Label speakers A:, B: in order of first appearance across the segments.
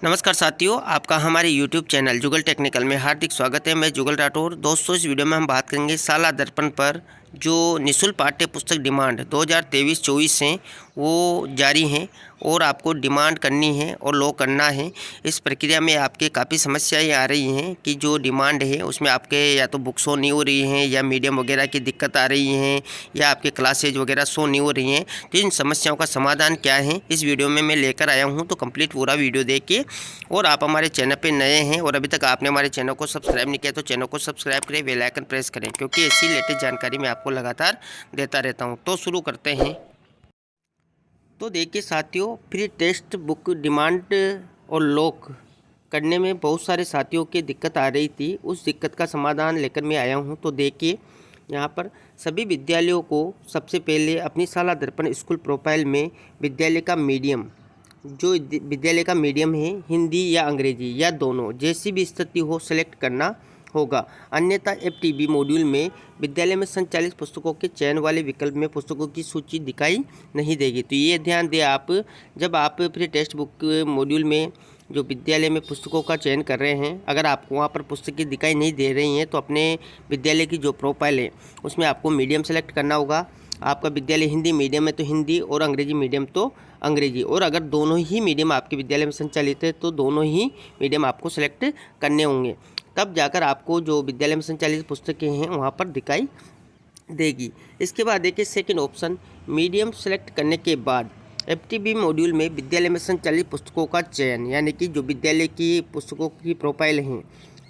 A: नमस्कार साथियों, आपका हमारे YouTube चैनल जुगल टेक्निकल में हार्दिक स्वागत है। मैं जुगल राठौर। दोस्तों, इस वीडियो में हम बात करेंगे साला दर्पण पर जो निःशुल्क पाठ्य पुस्तक डिमांड 2023-24 हैं वो जारी हैं और आपको डिमांड करनी है और लॉक करना है। इस प्रक्रिया में आपके काफ़ी समस्याएं आ रही हैं कि जो डिमांड है उसमें आपके या तो बुक शो नहीं हो रही हैं या मीडियम वगैरह की दिक्कत आ रही हैं या आपके क्लासेज वगैरह शो नहीं हो रही हैं। तो इन समस्याओं का समाधान क्या है इस वीडियो में मैं लेकर आया हूँ। तो कंप्लीट पूरा वीडियो देखिए। और आप हमारे चैनल पे नए हैं और अभी तक आपने हमारे चैनल को सब्सक्राइब नहीं किया तो चैनल को सब्सक्राइब करें, बेल आइकन प्रेस करें, क्योंकि ऐसी लेटेस्ट जानकारी मैं आपको लगातार देता रहता हूं। तो शुरू करते हैं। तो देखिए साथियों, फ्री टेक्स्ट बुक डिमांड और लॉक करने में बहुत सारे साथियों की दिक्कत आ रही थी। उस दिक्कत का समाधान लेकर मैं आया हूं। तो देखिए, यहाँ पर सभी विद्यालयों को सबसे पहले अपनी साला दर्पण स्कूल प्रोफाइल में विद्यालय का मीडियम, जो विद्यालय का मीडियम है हिंदी या अंग्रेजी या दोनों, जैसी भी स्थिति हो सेलेक्ट करना होगा। अन्यथा एफटीबी मॉड्यूल में विद्यालय में संचालित पुस्तकों के चयन वाले विकल्प में पुस्तकों की सूची दिखाई नहीं देगी। तो ये ध्यान दें आप, जब आप फ्री टेक्स्ट बुक मॉड्यूल में जो विद्यालय में पुस्तकों का चयन कर रहे हैं, अगर आपको वहाँ पर पुस्तकें दिखाई नहीं दे रही हैं तो अपने विद्यालय की जो प्रोफाइल है उसमें आपको मीडियम सेलेक्ट करना होगा। आपका विद्यालय हिंदी मीडियम है तो हिंदी और अंग्रेजी मीडियम तो अंग्रेजी, और अगर दोनों ही मीडियम आपके विद्यालय में संचालित है तो दोनों ही मीडियम आपको सेलेक्ट करने होंगे। तब जाकर आपको जो विद्यालय में संचालित पुस्तकें हैं वहाँ पर दिखाई देगी। इसके बाद देखिए सेकंड ऑप्शन, मीडियम सेलेक्ट करने के बाद एफटीबी मॉड्यूल में विद्यालय में संचालित पुस्तकों का चयन, यानी कि जो विद्यालय की पुस्तकों की प्रोफाइल हैं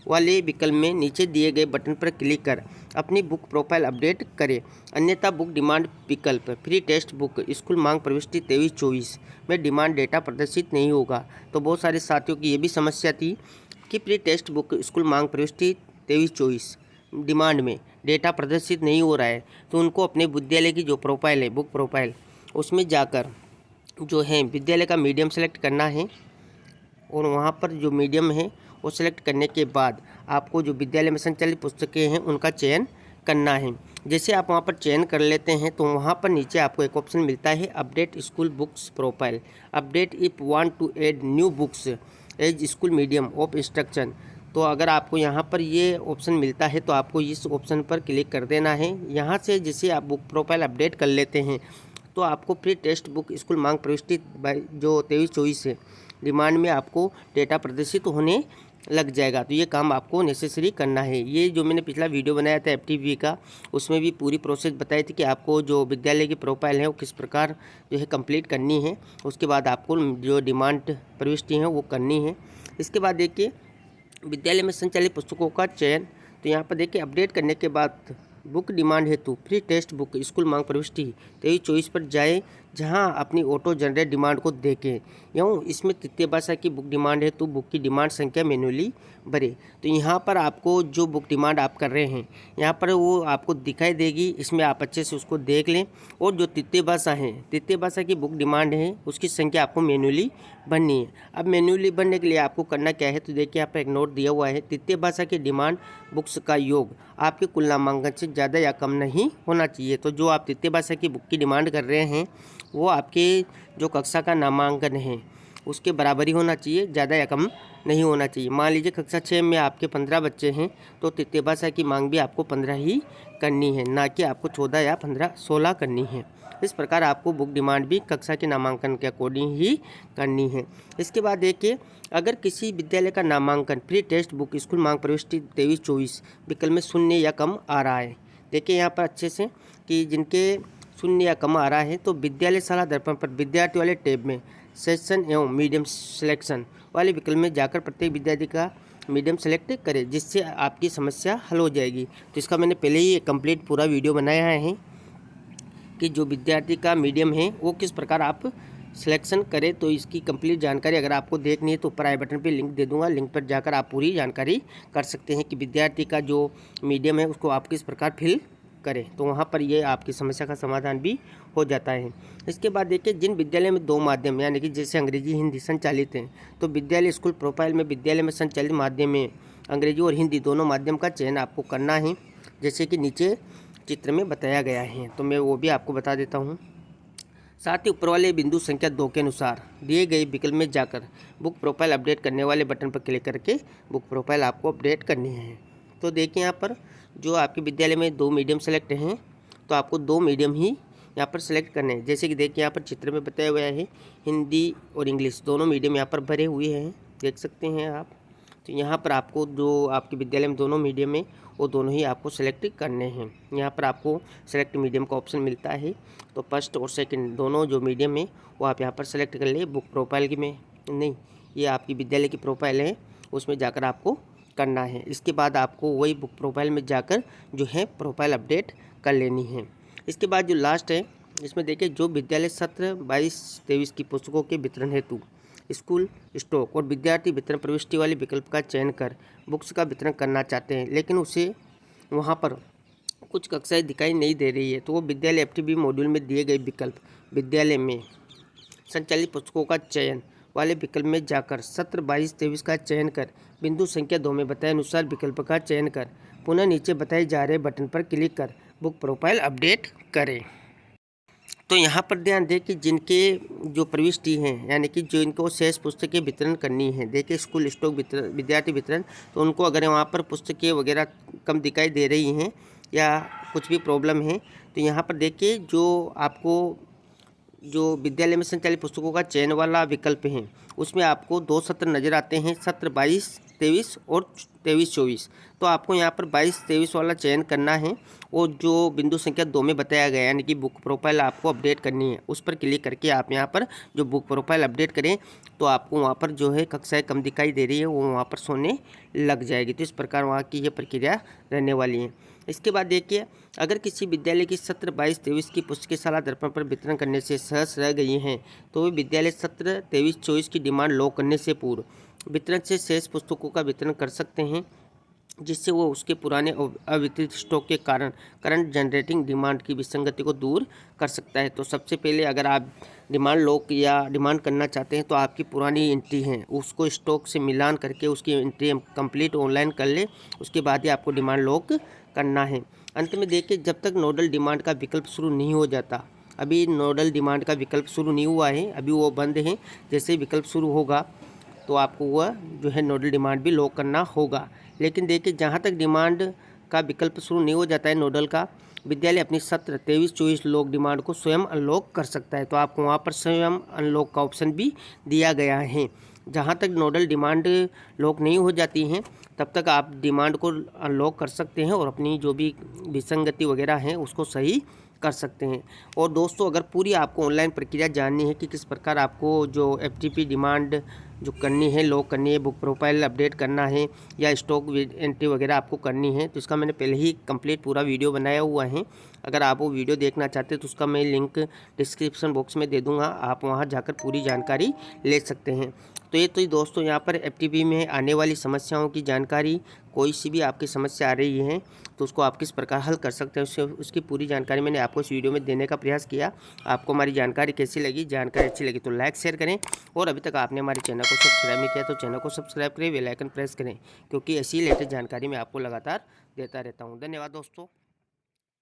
A: वाले विकल्प में नीचे दिए गए बटन पर क्लिक कर अपनी बुक प्रोफाइल अपडेट करें। अन्यथा बुक डिमांड विकल्प फ्री टेक्स्ट बुक स्कूल मांग प्रविष्टि 23-24 में डिमांड डेटा प्रदर्शित नहीं होगा। तो बहुत सारे साथियों की ये भी समस्या थी कि प्री टेक्स्ट बुक स्कूल मांग प्रविष्टि 23-24 डिमांड में डेटा प्रदर्शित नहीं हो रहा है। तो उनको अपने विद्यालय की जो प्रोफाइल है बुक प्रोफाइल, उसमें जाकर जो है विद्यालय का मीडियम सेलेक्ट करना है और वहाँ पर जो मीडियम है वो सेलेक्ट करने के बाद आपको जो विद्यालय में संचालित पुस्तकें हैं उनका चयन करना है। जैसे आप वहाँ पर चयन कर लेते हैं तो वहाँ पर नीचे आपको एक ऑप्शन मिलता है update school books profile, update if want to add new books as school medium of instruction. तो अगर आपको यहाँ पर ये ऑप्शन मिलता है तो आपको इस ऑप्शन पर क्लिक कर देना है। यहाँ से जैसे आप बुक प्रोफाइल अपडेट कर लेते हैं तो आपको प्री टेक्स्ट बुक स्कूल मांग प्रविष्टि जो 23-24 है डिमांड में आपको डेटा प्रदर्शित होने लग जाएगा। तो ये काम आपको नेसेसरी करना है। ये जो मैंने पिछला वीडियो बनाया था एफटीबी का, उसमें भी पूरी प्रोसेस बताई थी कि आपको जो विद्यालय की प्रोफाइल है वो किस प्रकार जो है कंप्लीट करनी है। उसके बाद आपको जो डिमांड प्रविष्टि है वो करनी है। इसके बाद देखिए विद्यालय में संचालित पुस्तकों का चयन, तो यहाँ पर देखिए अपडेट करने के बाद बुक डिमांड हेतु फ्री टेक्स्ट बुक स्कूल मांग प्रविष्टि 23-24 पर जाएं, जहां अपनी ऑटो जनरेट डिमांड को देखें। यूँ इसमें तृतीय भाषा की बुक डिमांड है तो बुक की डिमांड संख्या मैन्युअली भरे। तो यहाँ पर आपको जो बुक डिमांड आप कर रहे हैं यहाँ पर वो आपको दिखाई देगी, इसमें आप अच्छे से उसको देख लें। और जो तृतीय भाषा है, तृतीय भाषा की बुक डिमांड है उसकी संख्या आपको मैन्युअली भरनी है। अब मैन्युअली भरने के लिए आपको करना क्या है, तो देखिए यहाँ पर एक नोट दिया हुआ है, तृतीय भाषा की डिमांड बुक्स का योग आपके कुल नामांकन से ज़्यादा या कम नहीं होना चाहिए। तो जो आप तृतीय भाषा की बुक की डिमांड कर रहे हैं वो आपके जो कक्षा का नामांकन है उसके बराबर ही होना चाहिए, ज़्यादा या कम नहीं होना चाहिए। मान लीजिए कक्षा 6 में आपके 15 बच्चे हैं तो तृतीय भाषा की मांग भी आपको 15 ही करनी है, ना कि आपको 14 या 16 करनी है। इस प्रकार आपको बुक डिमांड भी कक्षा के नामांकन के अकॉर्डिंग ही करनी है। इसके बाद देखिए, अगर किसी विद्यालय का नामांकन प्री टेक्स्ट बुक स्कूल मांग प्रविष्टि 23-24 विकल्प में 0 या कम आ रहा है, देखिए यहाँ पर अच्छे से कि जिनके 0 या कम आ रहा है तो विद्यालय साला दर्पण पर विद्यार्थी वाले टैब में सेशन एवं मीडियम सिलेक्शन वाले विकल्प में जाकर प्रत्येक विद्यार्थी का मीडियम सेलेक्ट करें, जिससे आपकी समस्या हल हो जाएगी। तो इसका मैंने पहले ही कंप्लीट पूरा वीडियो बनाया है कि जो विद्यार्थी का मीडियम है वो किस प्रकार आप सिलेक्शन करें। तो इसकी कंप्लीट जानकारी अगर आपको देखनी है तो ऊपर आई बटन पे लिंक दे दूंगा, लिंक पर जाकर आप पूरी जानकारी कर सकते हैं कि विद्यार्थी का जो मीडियम है उसको आप किस प्रकार फिल करें। तो वहाँ पर ये आपकी समस्या का समाधान भी हो जाता है। इसके बाद देखिए, जिन विद्यालय में 2 माध्यम यानी कि जैसे अंग्रेजी हिंदी संचालित हैं तो विद्यालय स्कूल प्रोफाइल में विद्यालय में संचालित माध्यम में अंग्रेजी और हिंदी दोनों माध्यम का चयन आपको करना है, जैसे कि नीचे चित्र में बताया गया है। तो मैं वो भी आपको बता देता हूँ। साथ ही ऊपर वाले बिंदु संख्या 2 के अनुसार दिए गए विकल्प में जाकर बुक प्रोफाइल अपडेट करने वाले बटन पर क्लिक करके बुक प्रोफाइल आपको अपडेट करनी है। तो देखिए यहाँ पर जो आपके विद्यालय में 2 मीडियम सेलेक्ट हैं, तो आपको 2 मीडियम ही यहाँ पर सेलेक्ट करने हैं। जैसे कि देखिए यहाँ पर चित्र में बताया हुआ है हिंदी और इंग्लिश दोनों मीडियम यहाँ पर भरे हुए हैं, देख सकते हैं आप। तो यहाँ पर आपको जो आपके विद्यालय में दोनों मीडियम में वो दोनों ही आपको सेलेक्ट करने हैं। यहाँ पर आपको सेलेक्ट मीडियम का ऑप्शन मिलता है, तो फर्स्ट और सेकंड दोनों जो मीडियम है वो आप यहाँ पर सेलेक्ट कर ले। बुक प्रोफाइल की में नहीं, ये आपकी विद्यालय की प्रोफाइल है, उसमें जाकर आपको करना है। इसके बाद आपको वही बुक प्रोफाइल में जाकर जो है प्रोफाइल अपडेट कर लेनी है। इसके बाद जो लास्ट है इसमें देखिए जो विद्यालय सत्र 22-23 की पुस्तकों के वितरण हेतु स्कूल स्टॉक और विद्यार्थी वितरण प्रविष्टि वाले विकल्प का चयन कर बुक्स का वितरण करना चाहते हैं, लेकिन उसे वहां पर कुछ कक्षाएं दिखाई नहीं दे रही है, तो वो विद्यालय एफटीबी मॉड्यूल में दिए गए विकल्प विद्यालय में संचालित पुस्तकों का चयन वाले विकल्प में जाकर सत्र 22-23 का चयन कर बिंदु संख्या 2 में बताए अनुसार विकल्प का चयन कर पुनः नीचे बताए जा रहे बटन पर क्लिक कर बुक प्रोफाइल अपडेट करें। तो यहाँ पर ध्यान दें कि जिनके जो प्रविष्टि हैं यानी कि जो इनको शेष पुस्तकें वितरण करनी है, देखिए स्कूल स्टॉक वितरण विद्यार्थी वितरण, तो उनको अगर वहाँ पर पुस्तकें वगैरह कम दिखाई दे रही हैं या कुछ भी प्रॉब्लम है, तो यहाँ पर देखिए जो आपको जो विद्यालय में संचालित पुस्तकों का चयन वाला विकल्प है उसमें आपको 2 सत्र नज़र आते हैं, सत्र 22-23 और 23-24। तो आपको यहाँ पर 22-23 वाला चयन करना है और जो बिंदु संख्या 2 में बताया गया यानी कि बुक प्रोफाइल आपको अपडेट करनी है, उस पर क्लिक करके आप यहाँ पर जो बुक प्रोफाइल अपडेट करें तो आपको वहाँ पर जो है कक्षाएँ कम दिखाई दे रही है वो वहाँ पर सोने लग जाएगी। तो इस प्रकार वहाँ की ये प्रक्रिया रहने वाली है। इसके बाद देखिए अगर किसी विद्यालय की सत्र 22-23 की पुस्तकें साला दर्पण पर वितरण करने से सहज रह गई हैं, तो वे विद्यालय सत्र 23-24 की डिमांड लॉक करने से पूर्व वितरण से शेष पुस्तकों का वितरण कर सकते हैं, जिससे वो उसके पुराने अवितरित स्टॉक के कारण करंट जनरेटिंग डिमांड की विसंगति को दूर कर सकता है। तो सबसे पहले अगर आप डिमांड लॉक या डिमांड करना चाहते हैं तो आपकी पुरानी एंट्री है उसको स्टॉक से मिलान करके उसकी एंट्री कंप्लीट ऑनलाइन कर ले, उसके बाद ही आपको डिमांड लॉक करना है। अंत में देखिए जब तक नोडल डिमांड का विकल्प शुरू नहीं हो जाता, अभी नोडल डिमांड का विकल्प शुरू नहीं हुआ है, अभी वो बंद है, जैसे विकल्प शुरू होगा तो आपको वह जो है नोडल डिमांड भी लॉक करना होगा। लेकिन देखिए जहाँ तक डिमांड का विकल्प शुरू नहीं हो जाता है नोडल का, विद्यालय अपनी सत्र 23-24 लॉक डिमांड को स्वयं अनलॉक कर सकता है। तो आपको वहाँ पर स्वयं अनलॉक का ऑप्शन भी दिया गया है। जहाँ तक नोडल डिमांड लॉक नहीं हो जाती हैं तब तक आप डिमांड को अनलॉक कर सकते हैं और अपनी जो भी विसंगति वगैरह हैं उसको सही कर सकते हैं। और दोस्तों अगर पूरी आपको ऑनलाइन प्रक्रिया जाननी है कि किस प्रकार आपको जो एफटीपी डिमांड जो करनी है लॉक करनी है, बुक प्रोफाइल अपडेट करना है या स्टॉक एंट्री वगैरह आपको करनी है, तो इसका मैंने पहले ही कंप्लीट पूरा वीडियो बनाया हुआ है। अगर आप वो वीडियो देखना चाहते हैं तो उसका मैं लिंक डिस्क्रिप्शन बॉक्स में दे दूँगा, आप वहाँ जाकर पूरी जानकारी ले सकते हैं। तो ये तो दोस्तों यहाँ पर एफटीपी में आने वाली समस्याओं की जानकारी, कोई सी भी आपकी समस्या आ रही है तो उसको आप किस प्रकार हल कर सकते हैं उसकी पूरी जानकारी मैंने आपको इस वीडियो में देने का प्रयास किया। आपको हमारी जानकारी कैसी लगी, जानकारी अच्छी लगी तो लाइक शेयर करें, और अभी तक आपने हमारे चैनल को सब्सक्राइब नहीं किया तो चैनल को सब्सक्राइब करें, बेल आइकन प्रेस करें, क्योंकि ऐसी लेटेस्ट जानकारी मैं आपको लगातार देता रहता हूँ। धन्यवाद दोस्तों।